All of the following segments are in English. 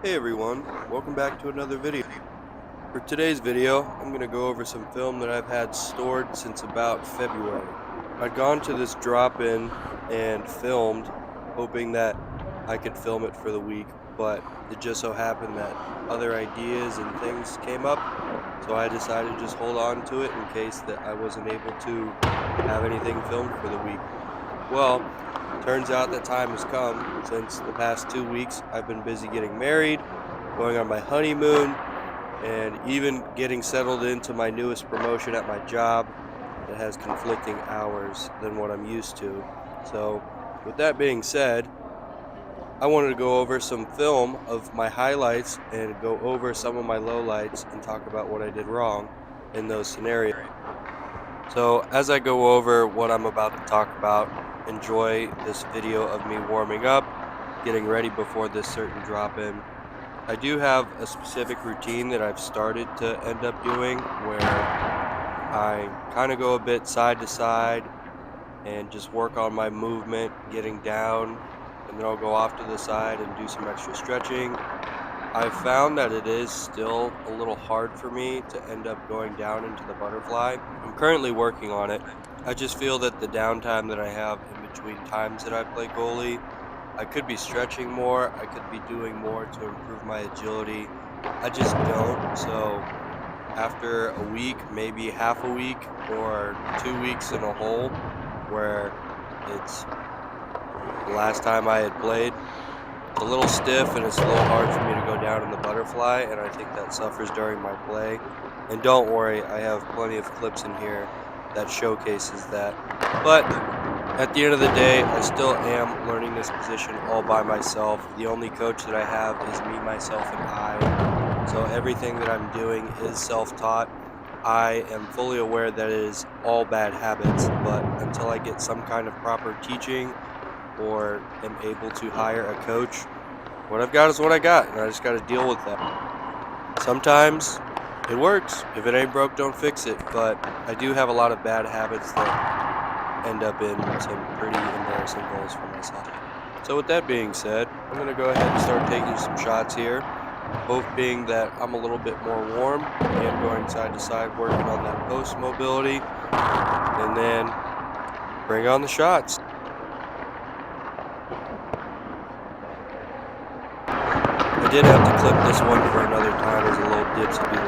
Hey everyone, welcome back to another video. For today's video, I'm going to go over some film that I've had stored since about February. I'd gone to this drop-in and filmed, hoping that I could film it for the week, but it just so happened that other ideas and things came up, so I decided to just hold on to it in case that I wasn't able to have anything filmed for the week. Well, turns out that time has come. Since the past 2 weeks, I've been busy getting married, going on my honeymoon, and even getting settled into my newest promotion at my job that has conflicting hours than what I'm used to. So, with that being said, I wanted to go over some film of my highlights and go over some of my lowlights and talk about what I did wrong in those scenarios. So, as I go over what I'm about to talk about, enjoy this video of me warming up, getting ready before this certain drop in. I do have a specific routine that I've started to end up doing where I kind of go a bit side to side and just work on my movement, getting down, and then I'll go off to the side and do some extra stretching. I've found that it is still a little hard for me to end up going down into the butterfly. I'm currently working on it. I just feel that the downtime that I have in between times that I play goalie, I could be stretching more, I could be doing more to improve my agility. I just don't. So after a week, maybe half a week or 2 weeks in a hole where it's the last time I had played, it's a little stiff and it's a little hard for me to go down in the butterfly, and I think that suffers during my play. And don't worry, I have plenty of clips in here that showcases that. But at the end of the day, I still am learning this position all by myself. The only coach that I have is me, myself, and I. So everything that I'm doing is self-taught. I am fully aware that it is all bad habits, but until I get some kind of proper teaching or am able to hire a coach, what I've got is what I got, and I just got to deal with that. Sometimes it works. If it ain't broke, don't fix it. But I do have a lot of bad habits that end up in some pretty embarrassing goals for myself. So with that being said, I'm going to go ahead and start taking some shots here. Hope being that I'm a little bit more warm. I am going side to side working on that post mobility, and then bring on the shots. I did have to clip this one for another time as a little dipsy doodle.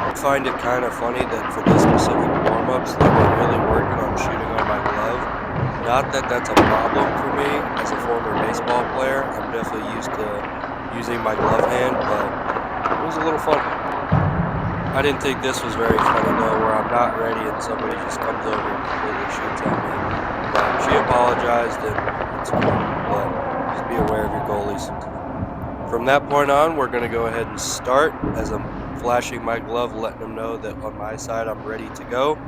I find it kind of funny that for this specific warm-ups, they were really working on shooting on my glove. Not that that's a problem for me. As a former baseball player, I'm definitely used to using my glove hand, but it was a little fun. I didn't think this was very funny though, where I'm not ready and somebody just comes over and completely shoots at me. But she apologized and it's cool, but just be aware of your goalies. From that point on, we're going to go ahead and start as I'm flashing my glove, letting them know that on my side I'm ready to go,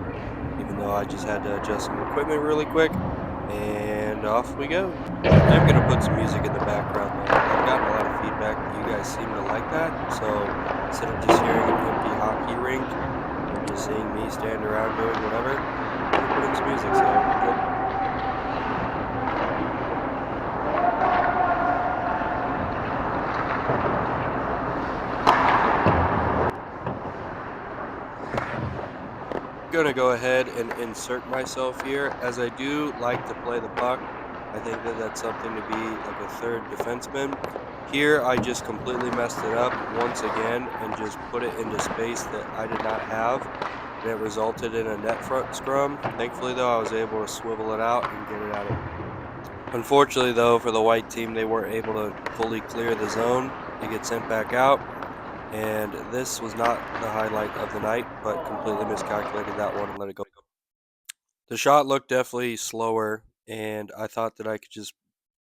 even though I just had to adjust some equipment really quick. And off we go. I'm going to put some music in the background though. I've gotten a lot of feedback that you guys seem to like that, so instead of just hearing an empty hockey rink and just seeing me stand around doing whatever, I'm going to put in some music, so yep. Gonna go ahead and insert myself here, as I do like to play the puck. I think that that's something to be like a third defenseman. Here I just completely messed it up once again and just put it into space that I did not have, and it resulted in a net front scrum. Thankfully though, I was able to swivel it out and get it out of. Unfortunately though, for the white team, they weren't able to fully clear the zone to get sent back out. And this was not the highlight of the night, but completely miscalculated that one and let it go. The shot looked definitely slower, and I thought that I could just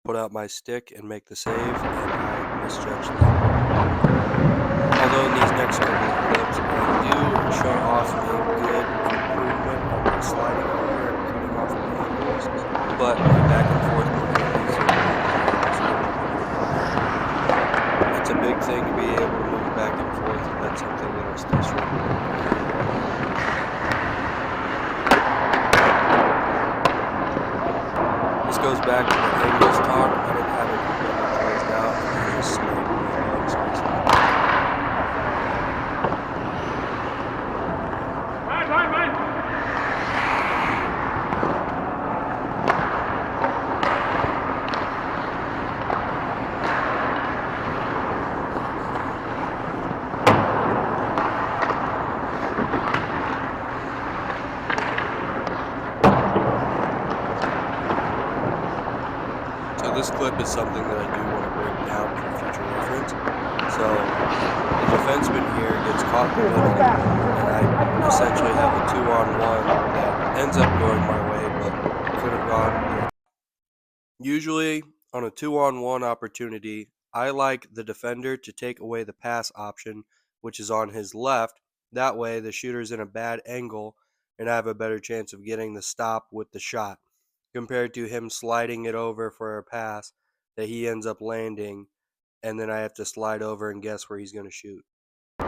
put out my stick and make the save, and I misjudged that. Although in these next couple of clips, I do show off a good improvement on my sliding over and cutting off my angles, but my back and forth movement is still not very good. It's a big thing to be able to move back and forth, and that's something that I still struggle with. back to the angles talk, I didn't have it completely closed out, and I just sniped my legs basically. So this clip is something that I do want to break down for future reference. So the defenseman here gets caught in the middle, and I essentially have a 2-on-1 that ends up going my way, but could have gone the other. Usually on a 2-on-1 opportunity, I like the defender to take away the pass option, which is on his left. That way the shooter's in a bad angle, and I have a better chance of getting the stop with the shot, compared to him sliding it over for a pass that he ends up landing, and then I have to slide over and guess where he's going to shoot. Just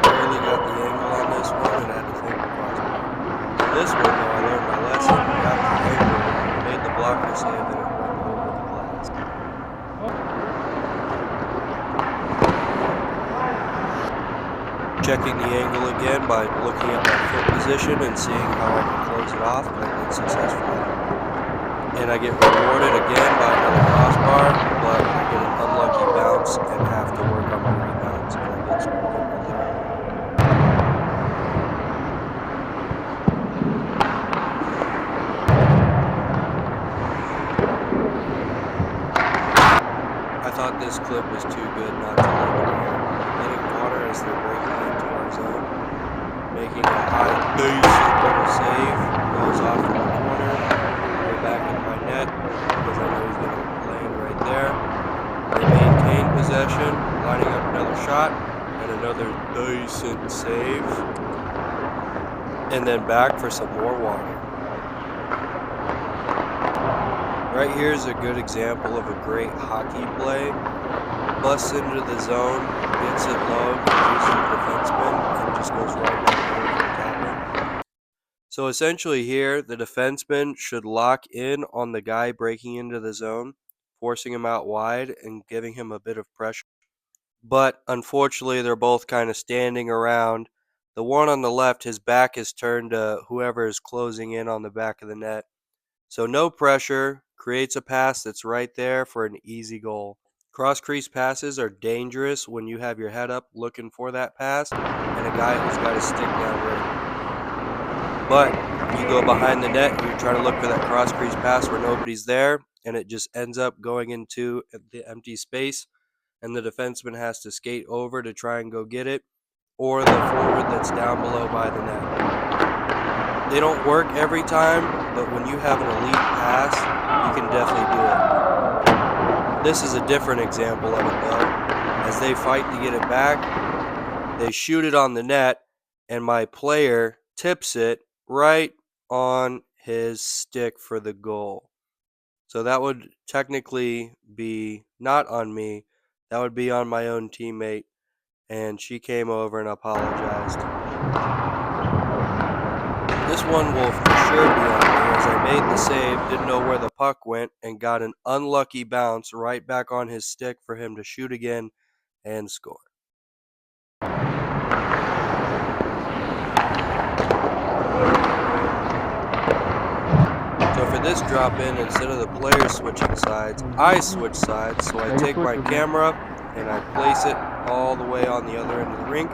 barely got the angle on this one and had to think across. On this one, though, I learned my lesson, got the angle, made the blocker save, and it went over the glass. Checking the angle again by looking at my foot position and seeing how I can close it off, and I did successfully. And I get rewarded again by another crossbar, but I get an unlucky bounce and have to work on my rebounds, and I get scored right there. I thought this clip was too good not to leave it here. Getting water as they're breaking into our zone, making a high basic little save, goes off in the corner, go back in my net, because I know he's going to be playing right there. They maintain possession, lining up another shot, and another decent save, and then back for some more water. Right here is a good example of a great hockey play. Busts into the zone, gets it low, confuses the defenseman, and just goes right back over to the tapper. So essentially here, the defenseman should lock in on the guy breaking into the zone, forcing him out wide and giving him a bit of pressure. But unfortunately, they're both kind of standing around. The one on the left, his back is turned to whoever is closing in on the back of the net. So no pressure, creates a pass that's right there for an easy goal. Cross-crease passes are dangerous when you have your head up looking for that pass and a guy who's got his stick down ready. But you go behind the net and you're trying to look for that cross-crease pass where nobody's there, and it just ends up going into the empty space, and the defenseman has to skate over to try and go get it, or the forward that's down below by the net. They don't work every time, but when you have an elite pass, you can definitely do it. This is a different example of it though. As they fight to get it back, they shoot it on the net, and my player tips it right on his stick for the goal. So that would technically be not on me, that would be on my own teammate, and she came over and apologized. This one will for sure be on me, as I made the save, didn't know where the puck went, and got an unlucky bounce right back on his stick for him to shoot again and score. So for this drop in, instead of the player switching sides, I switch sides. So I take my camera and I place it all the way on the other end of the rink,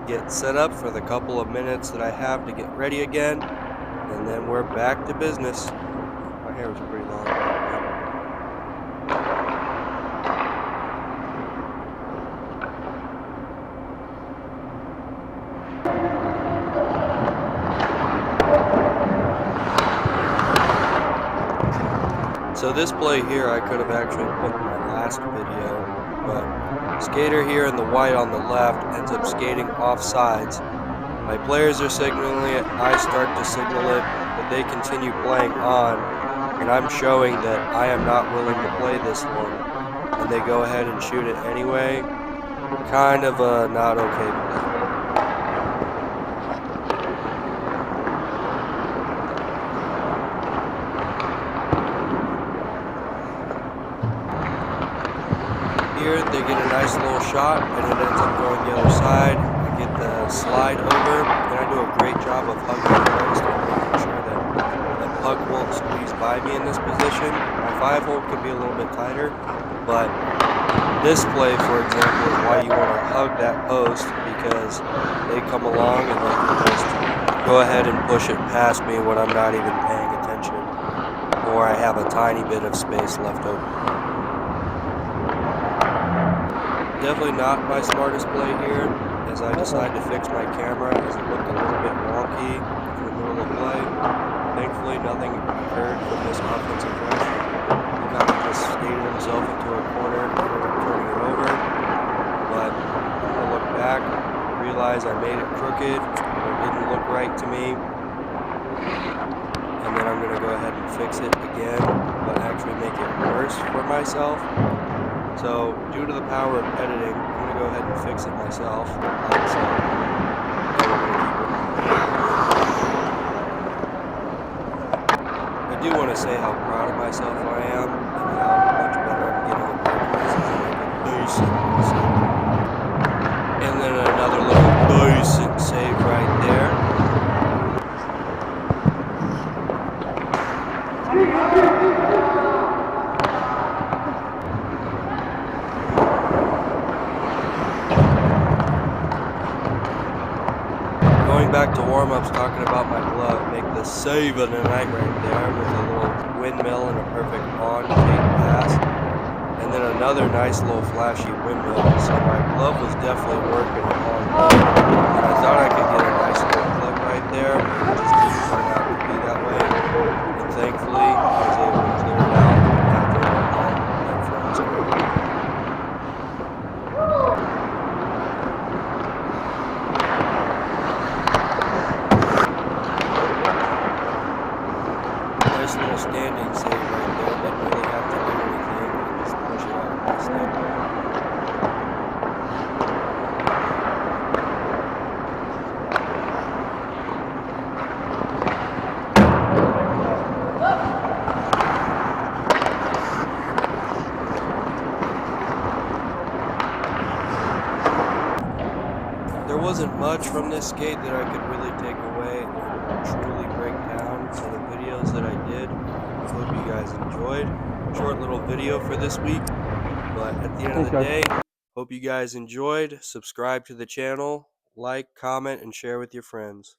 get set up for the couple of minutes that I have to get ready again, and then we're back to business. My hair was pretty long. So this play here I could have actually put in my last video, but skater here in the white on the left ends up skating off sides. My players are signaling it, I start to signal it, but they continue playing on, and I'm showing that I am not willing to play this one, and they go ahead and shoot it anyway, kind of a not okay play. Here they get a nice little shot and it ends up going the other side. I get the slide over and I do a great job of hugging the post and making sure that the puck won't squeeze by me in this position. My 5-hole can be a little bit tighter, but this play, for example, is why you want to hug that post, because they come along and they can just go ahead and push it past me when I'm not even paying attention, or I have a tiny bit of space left open. Definitely not my smartest play here, as I decided to fix my camera as it looked a little bit wonky in the middle of play. Thankfully, nothing occurred from this offensive rush. He kind of just skated himself into a corner and ended up turning it over. But I'm going to look back, realize I made it crooked, or it didn't look right to me. And then I'm going to go ahead and fix it again, but actually make it worse for myself. So, due to the power of editing, I'm going to go ahead and fix it myself, like so. I do want to say how proud of myself I am, and how much better I'm getting at poker. This is like a basic save. And then another little basic save right there. Going back to warm-ups, talking about my glove, make the save of the night right there with a little windmill and a perfect on-tape pass. And then another nice little flashy windmill. So my glove was definitely working on ball. And I thought I could get a nice little clip right there, but it just didn't turn out to be that way. And thankfully, I was able to clear it out after a long net front square. Nice little standing save right there. Didn't really have to do anything. Just push it out with my stick. There wasn't much from this skate that I could really take away and truly break down for the videos that I did. I hope you guys enjoyed. Short little video for this week, but at the end of the day, hope you guys enjoyed. Subscribe to the channel, like, comment, and share with your friends.